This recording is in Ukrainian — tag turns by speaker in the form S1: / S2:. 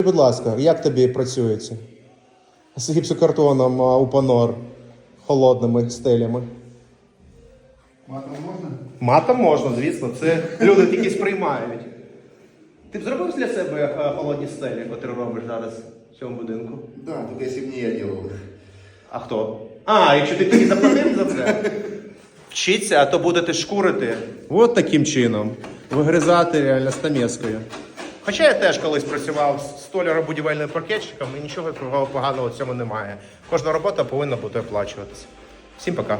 S1: Будь ласка, як тобі працюється? З гіпсокартоном у панор холодними стелями.
S2: Матом можна?
S1: Матом можна, звісно. Це люди тільки сприймають. Ти б зробив для себе холодні стелі, котрі робиш зараз в цьому будинку?
S2: Да, только если бы не я делал.
S1: А хто? А, якщо ти тоді заплатив за це? Вчиться, а то будете шкурити. От таким чином. Вигризати реально стамескою. Хоча я теж колись працював столяром-будівельним паркетчиком і нічого поганого в цьому немає. Кожна робота повинна бути оплачуватися. Всім пока.